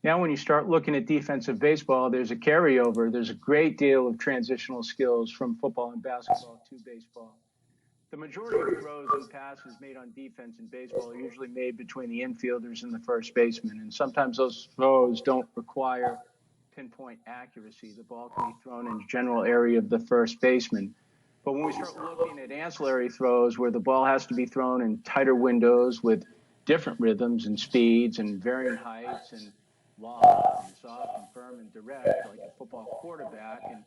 Now, when you start looking at defensive baseball, there's a carryover. There's a great deal of transitional skills from football and basketball to baseball. The majority of throws and passes made on defense in baseball are usually made between the infielders and the first baseman. And sometimes those throws don't require pinpoint accuracy. The ball can be thrown in the general area of the first baseman. But when we start looking at ancillary throws where the ball has to be thrown in tighter windows with different rhythms and speeds and varying heights and loft and soft and firm and direct, like a football quarterback, and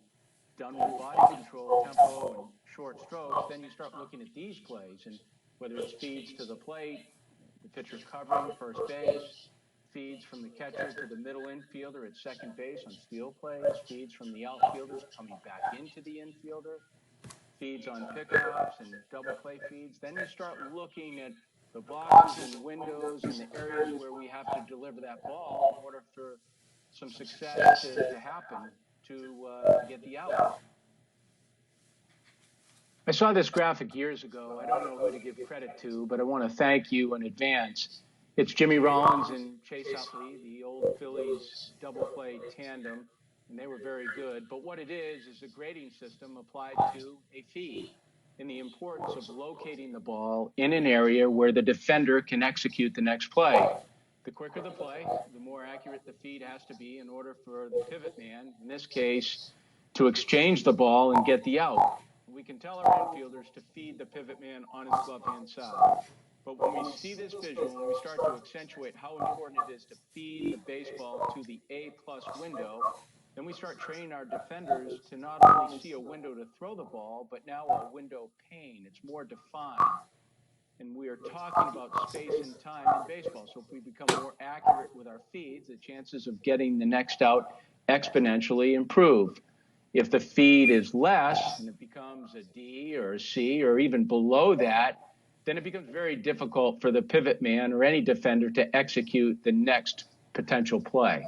done with body control, tempo, and short strokes, then you start looking at these plays. And whether it's feeds to the plate, the pitcher covering first base, feeds from the catcher to the middle infielder at second base on steal plays, feeds from the outfielders coming back into the infielder, feeds on pickoffs and double play feeds. Then you start looking at the boxes and windows and the areas where we have to deliver that ball in order for some success to happen to get the out. I saw this graphic years ago. I don't know who to give credit to, but I want to thank you in advance. It's Jimmy Rollins and Chase Utley, the old Phillies double play tandem, and they were very good. But what it is a grading system applied to a feed, and the importance of locating the ball in an area where the defender can execute the next play. The quicker the play, the more accurate the feed has to be in order for the pivot man, in this case, to exchange the ball and get the out. We can tell our infielders to feed the pivot man on his glove-hand side. But when we see this visual and we start to accentuate how important it is to feed the baseball to the A-plus window, then we start training our defenders to not only see a window to throw the ball, but now a window pane. It's more defined. And we are talking about space and time in baseball. So if we become more accurate with our feeds, the chances of getting the next out exponentially improve. If the feed is less and it becomes a D or a C or even below that, then it becomes very difficult for the pivot man or any defender to execute the next potential play.